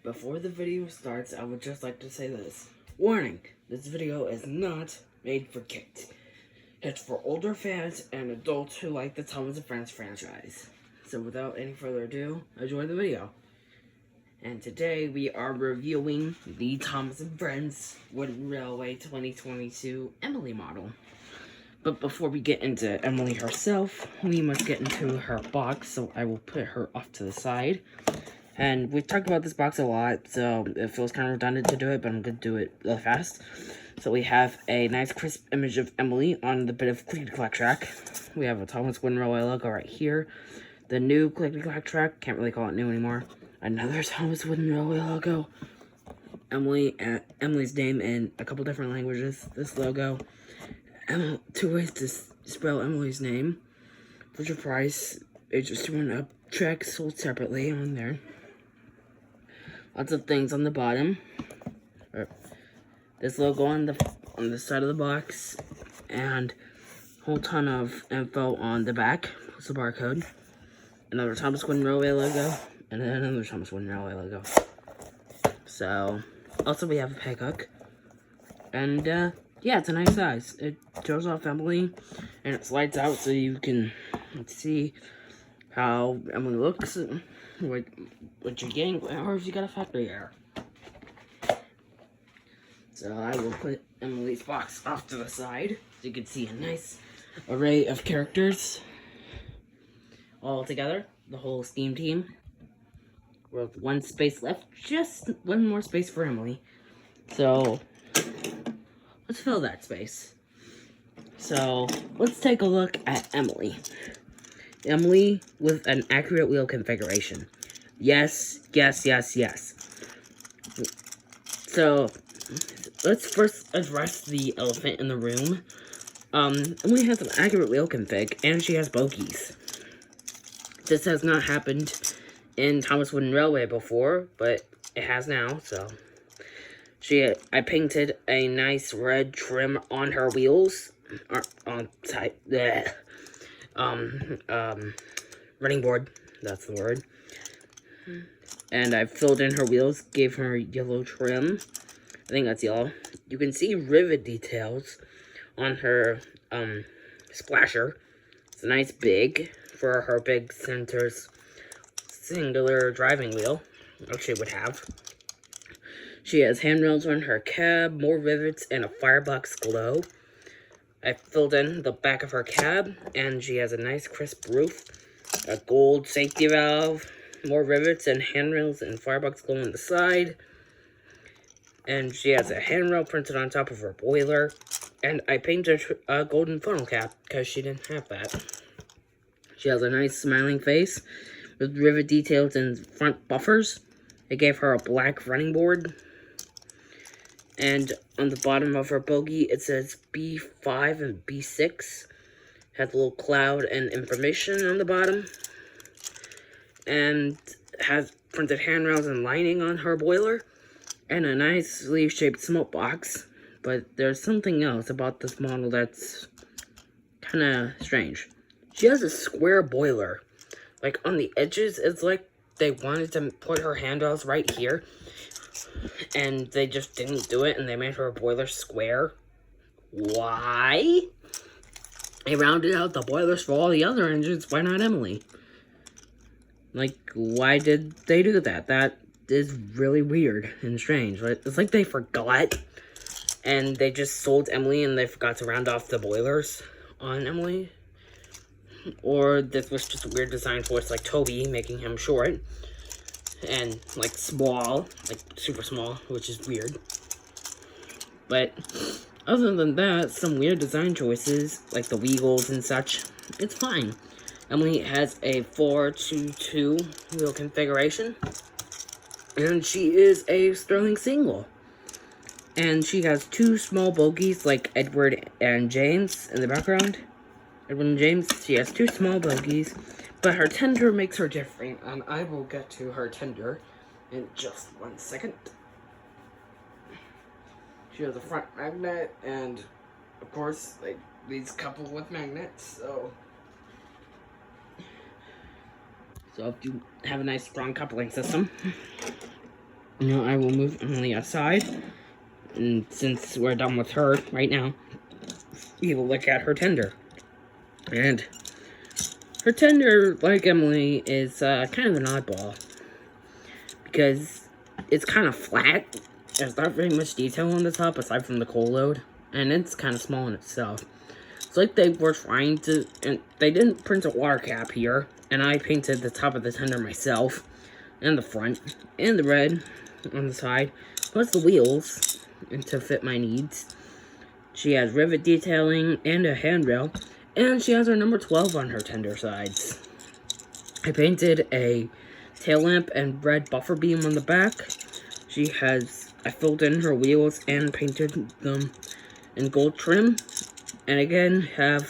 Before the video starts, I would just like to say this. Warning, this video is not made for kids. It's for older fans and adults who like the Thomas and Friends franchise. So without any further ado, enjoy the video. And today we are reviewing the Thomas and Friends Wooden Railway 2022 Emily model. But before we get into Emily herself, we must get into her box, so I will put her off to the side. And we've talked about this box a lot, so it feels kind of redundant to do it, but I'm going to do it real fast. So we have a nice crisp image of Emily on the bit of clickety-clack track. We have a Thomas Wooden Railway logo right here. The new clickety-clack track, can't really call it new anymore. Another Thomas Wooden Railway logo. Emily's name in a couple different languages. This logo. Two ways to spell Emily's name. Fisher Price, ages 2 and up. Track sold separately on there. Lots of things on the bottom. This logo on the side of the box, and a whole ton of info on the back. Plus a barcode. Another Thomas Wooden Railway logo, and then another Thomas Wooden Railway logo. So, also we have a peg hook, and yeah, it's a nice size. It shows off Emily, and it slides out so you can see how Emily looks, what you're getting, or if you got a factory error. So I will put Emily's box off to the side so you can see a nice array of characters all together, the whole Steam team. With one space left, just one more space for Emily. So let's fill that space. So let's take a look at Emily. Emily with an accurate wheel configuration. Yes, yes, yes, yes. So let's first address the elephant in the room. Emily has an accurate wheel config, and she has bogies. This has not happened in Thomas Wooden Railway before, but it has now, so. I painted a nice red trim on her wheels, running board, that's the word. And I filled in her wheels, gave her yellow trim. I think that's yellow. You can see rivet details on her splasher. It's a nice big for her big singular driving wheel, like she would have. She has handrails on her cab, more rivets, and a firebox glow. I filled in the back of her cab, and she has a nice crisp roof, a gold safety valve, more rivets and handrails and firebox glow on the side. And she has a handrail printed on top of her boiler. And I painted a golden funnel cap, because she didn't have that. She has a nice smiling face with rivet details and front buffers. I gave her a black running board. And on the bottom of her bogie, it says B5 and B6. Has a little cloud and information on the bottom. And has printed handrails and lining on her boiler. And a nice sleeve-shaped smoke box. But there's something else about this model that's kind of strange. She has a square boiler. Like, on the edges, it's like they wanted to put her handrails right here. And they just didn't do it, and they made her boiler square. Why? They rounded out the boilers for all the other engines. Why not Emily? Like, why did they do that? That is really weird and strange. It's like they forgot, and they just sold Emily, and they forgot to round off the boilers on Emily. Or this was just a weird design choice, like Toby, making him short. And, like, small, like, super small, which is weird. But, other than that, some weird design choices, like the Weagles and such, it's fine. Emily has a 422 wheel configuration, and she is a Sterling single. And she has two small bogies, like Edward and James in the background. Edward and James, she has two small bogies. But her tender makes her different, and I will get to her tender in just 1 second. She has a front magnet, and of course, like, these couple with magnets, so if you have a nice strong coupling system, Now I will move Emily aside, and since we're done with her right now, we will look at her tender. And her tender, like Emily, is kind of an oddball, because it's kind of flat. There's not very much detail on the top aside from the coal load, and it's kind of small in itself. It's like they were trying to, and they didn't print a water cap here, and I painted the top of the tender myself, and the front, and the red on the side, plus the wheels, and to fit my needs. She has rivet detailing and a handrail, and she has her number 12 on her tender sides. I painted a tail lamp and red buffer beam on the back. I filled in her wheels and painted them in gold trim. And again, I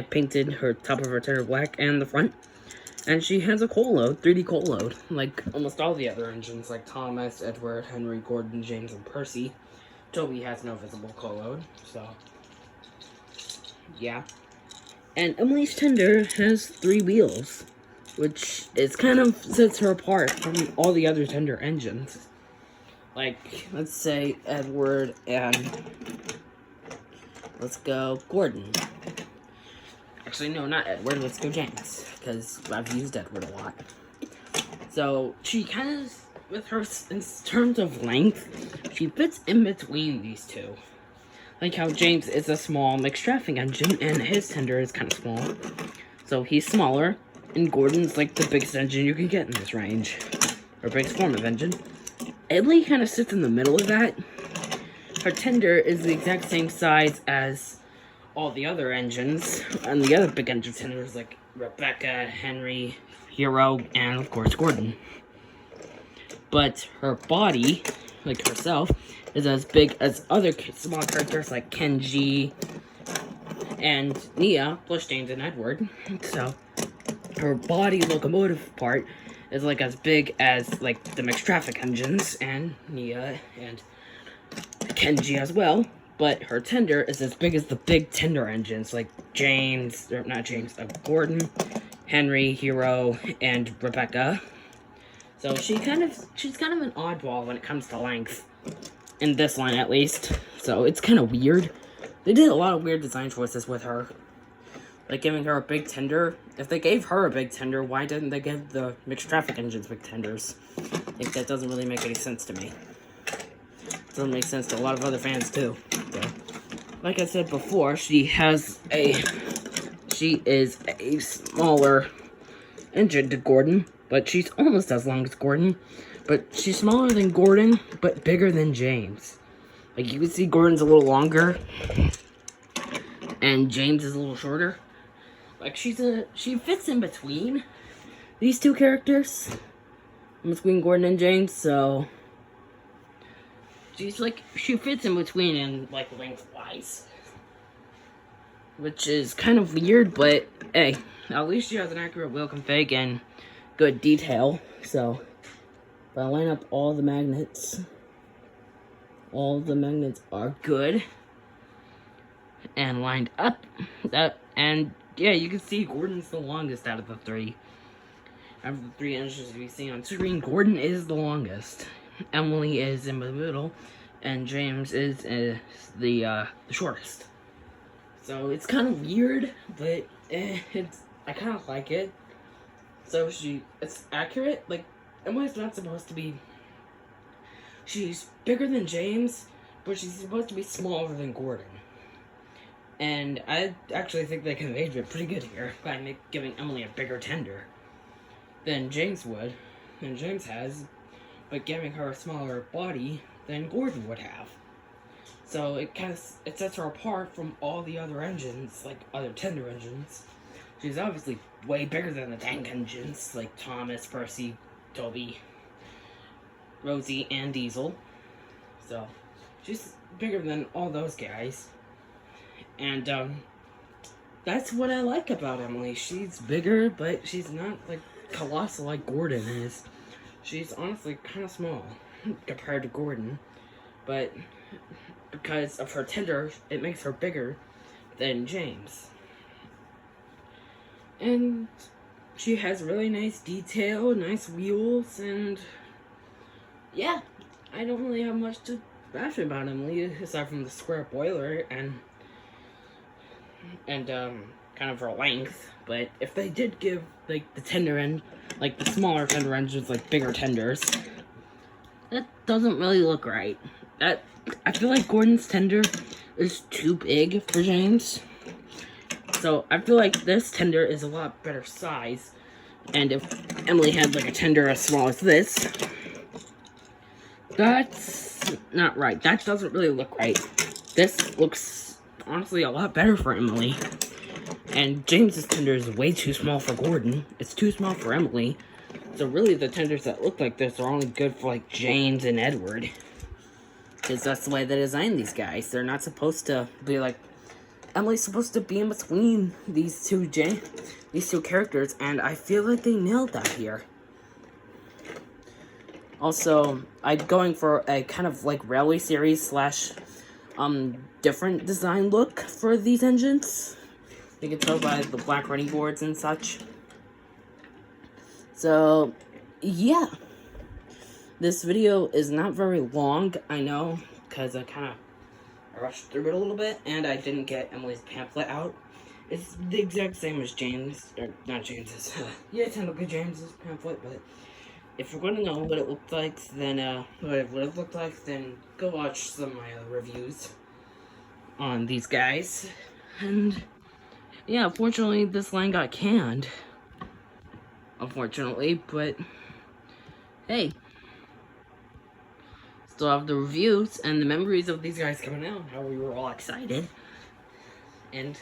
painted her top of her tender black and the front. And she has a coal load, 3D coal load, like almost all the other engines, like Thomas, Edward, Henry, Gordon, James, and Percy. Toby has no visible coal load, so yeah. And Emily's tender has 3 wheels, which is kind of sets her apart from all the other tender engines. Like, let's say Edward and let's go Gordon. Actually, no, not Edward. Let's go James, because I've used Edward a lot. So she kind of, with her in terms of length, she fits in between these two. Like how James is a small mixed traffic engine, and his tender is kind of small. So he's smaller, and Gordon's like the biggest engine you can get in this range, or biggest form of engine. Emily kind of sits in the middle of that. Her tender is the exact same size as all the other engines, and the other big engine tenders like Rebecca, Henry, Hero, and of course Gordon. But her body, like herself, is as big as other small characters like Kenji and Nia, plus James and Edward. So her body locomotive part is like as big as like the mixed traffic engines and Nia and Kenji as well. But her tender is as big as the big tender engines like Gordon, Henry, Hero, and Rebecca. So she's kind of an oddball when it comes to length. In this line, at least. So it's kind of weird. They did a lot of weird design choices with her. Like giving her a big tender. If they gave her a big tender, why didn't they give the mixed traffic engines big tenders? I think that doesn't really make any sense to me. Doesn't make sense to a lot of other fans too. So, like I said before, she is a smaller engine to Gordon, but she's almost as long as Gordon. But she's smaller than Gordon, but bigger than James. Like, you can see Gordon's a little longer, and James is a little shorter. Like, she fits in between these two characters, in between Gordon and James, so she fits in between in, like, lengthwise. Which is kind of weird, but, hey, at least she has an accurate wheel config and good detail, so if I line up all the magnets are good and lined up. And yeah, you can see Gordon's the longest out of the 3. Out of the 3 engines we see on screen, Gordon is the longest. Emily is in the middle, and James is the shortest. So it's kind of weird, but I kind of like it. So it's accurate. Like, Emily's not supposed to be. She's bigger than James, but she's supposed to be smaller than Gordon. And I actually think they conveyed it pretty good here by giving Emily a bigger tender than James would, than James has, but giving her a smaller body than Gordon would have. So it sets her apart from all the other engines, like other tender engines. She's obviously way bigger than the tank engines, like Thomas, Percy, Toby, Rosie, and Diesel. So she's bigger than all those guys. And that's what I like about Emily. She's bigger, but she's not like colossal like Gordon is. She's honestly kind of small compared to Gordon, but because of her tender, it makes her bigger than James. And she has really nice detail, nice wheels, and yeah, I don't really have much to bash about Emily aside from the square boiler and kind of her length. But if they did give like the tender end, like the smaller tender ends with like bigger tenders, that doesn't really look right. That I feel like Gordon's tender is too big for James. So I feel like this tender is a lot better size. And if Emily had like a tender as small as this, that's not right. That doesn't really look right. This looks honestly a lot better for Emily. And James's tender is way too small for Gordon. It's too small for Emily. So really the tenders that look like this are only good for like James and Edward. Because that's the way they design these guys. They're not supposed to be like... Emily's supposed to be in between these two characters, and I feel like they nailed that here. Also, I'm going for a kind of like railway series slash different design look for these engines. You can tell by the black running boards and such. So, yeah. This video is not very long, I know, because I rushed through it a little bit, and I didn't get Emily's pamphlet out. It's the exact same as James, or not James's. Yeah, technically James's pamphlet, but if you're going to know what it looked like, then, what it would have looked like, then go watch some of my other reviews on these guys. And, yeah, fortunately, this line got canned. Unfortunately, but, hey. Still have the reviews and the memories of these guys coming out, how we were all excited. And,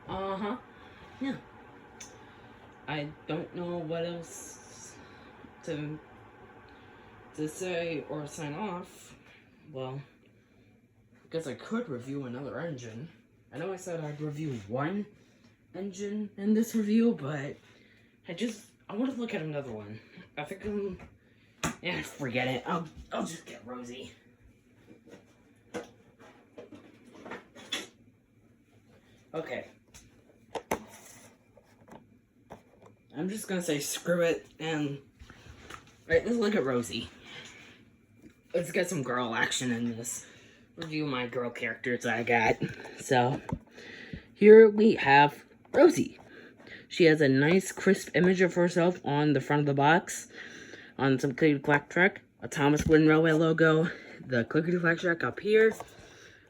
yeah. I don't know what else to say or sign off. Well, I guess I could review another engine. I know I said I'd review one engine in this review, but I want to look at another one. I think yeah, forget it. I'll just get Rosie. Okay. I'm just gonna say screw it and... Alright, let's look at Rosie. Let's get some girl action in this. Review my girl characters I got. So, here we have Rosie. She has a nice crisp image of herself on the front of the box. On some clickety-clack track, a Thomas Wooden Railway logo, the clickety-clack track up here,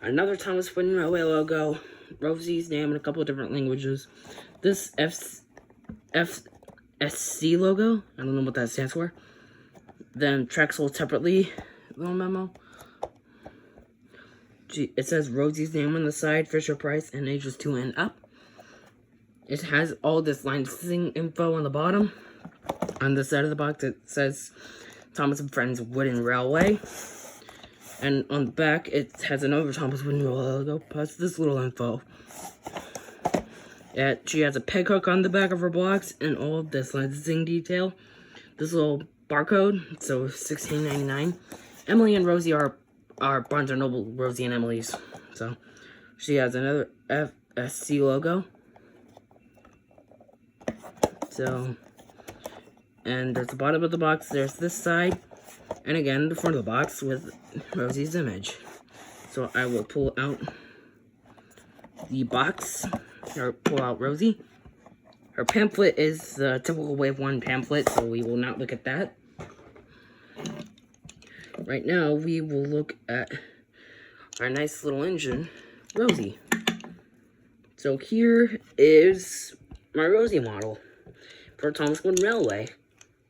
another Thomas Wooden Railway logo, Rosie's name in a couple of different languages, this FSC logo, I don't know what that stands for, then track sold separately, little memo, it says Rosie's name on the side, Fisher Price, and ages 2 and up. It has all this licensing info on the bottom. On the side of the box, it says Thomas and Friends Wooden Railway. And on the back, it has another Thomas Wooden Railway logo, plus this little info. She has a peg hook on the back of her box, and all of this licensing detail. This little barcode, so $16.99. Emily and Rosie are Barnes & Noble Rosie and Emily's. So, she has another FSC logo. So... And there's the bottom of the box, there's this side, and again, the front of the box with Rosie's image. So I will pull out the box, or pull out Rosie. Her pamphlet is the typical Wave 1 pamphlet, so we will not look at that. Right now, we will look at our nice little engine, Rosie. So here is my Rosie model for Thomas Wooden Railway.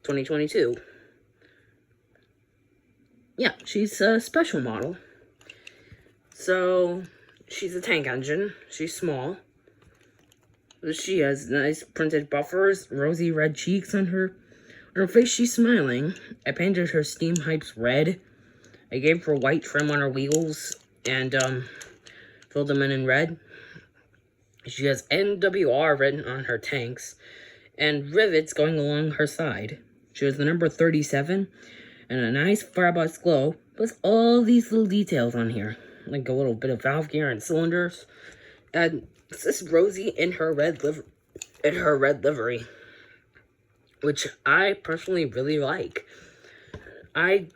2022. Yeah, she's a special model. So, she's a tank engine. She's small. She has nice printed buffers, rosy red cheeks on her. On her face, she's smiling. I painted her steam pipes red. I gave her white trim on her wheels and filled them in red. She has TWR written on her tanks and rivets going along her side. She has the number 37 and a nice firebox glow with all these little details on here, like a little bit of valve gear and cylinders. And this is Rosie in her red livery, which I personally really like. I'm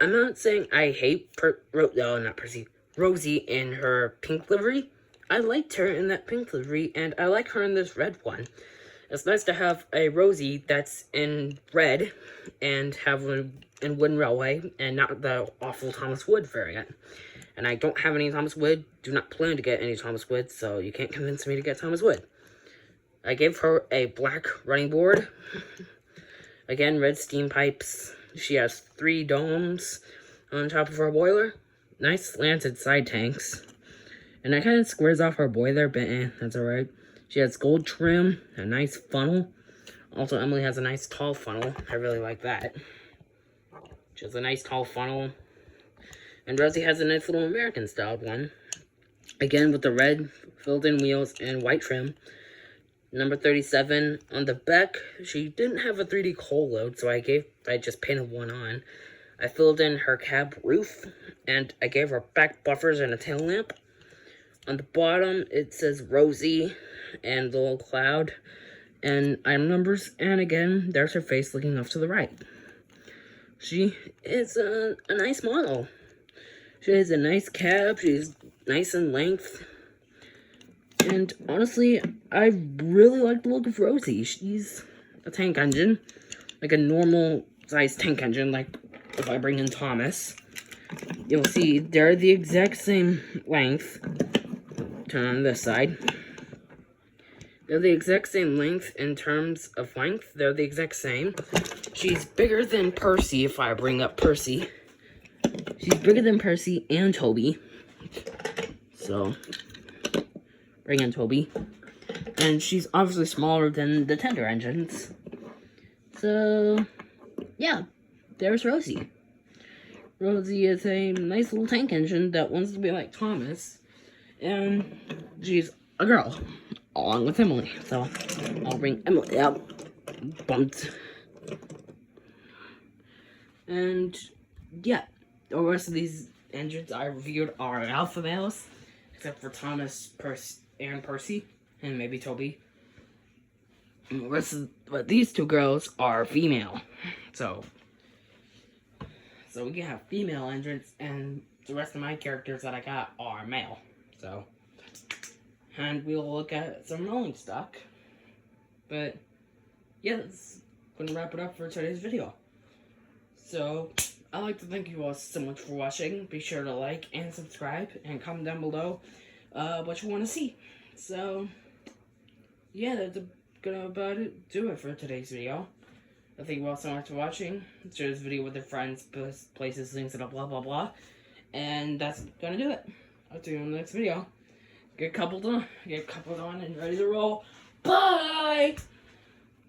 not saying I hate not Percy, Rosie in her pink livery. I liked her in that pink livery, and I like her in this red one. It's nice to have a Rosie that's in red and have one in Wooden Railway and not the awful Thomas Wood variant. And I don't have any Thomas Wood, do not plan to get any Thomas Wood, so you can't convince me to get Thomas Wood. I gave her a black running board. Again, red steam pipes. She has 3 domes on top of her boiler. Nice slanted side tanks. And that kind of squares off her boiler, but that's alright. She has gold trim, a nice funnel. Also, Emily has a nice tall funnel. I really like that. She has a nice tall funnel. And Rosie has a nice little American-styled one. Again, with the red filled-in wheels and white trim. Number 37. On the back, she didn't have a 3D coal load, so I just painted one on. I filled in her cab roof, and I gave her back buffers and a tail lamp. On the bottom, it says Rosie and the little cloud and item numbers. And again, there's her face looking off to the right. She is a nice model. She has a nice cab. She's nice in length. And honestly, I really like the look of Rosie. She's a tank engine. Like a normal size tank engine. Like if I bring in Thomas. You'll see they're the exact same length. Turn on this side. They're the exact same length in terms of length. They're the exact same. She's bigger than Percy if I bring up Percy. She's bigger than Percy and Toby. So, bring in Toby. And she's obviously smaller than the tender engines. So, yeah, there's Rosie. Rosie is a nice little tank engine that wants to be like Thomas. And she's a girl, along with Emily. So, I'll bring Emily up. Bumped. And, yeah, the rest of these engines I reviewed are alpha males, except for Thomas, and Percy, and maybe Toby. And the rest of, but these 2 girls are female. So we can have female engines, and the rest of my characters that I got are male. So, and we'll look at some rolling stock. But, yeah, that's going to wrap it up for today's video. So, I'd like to thank you all so much for watching. Be sure to like and subscribe, and comment down below what you want to see. So, yeah, that's gonna about do it for today's video. I thank you all so much for watching. Share this video with your friends, places, links, and blah blah blah. And that's gonna do it. I'll see you in the next video. Get coupled on and ready to roll. Bye!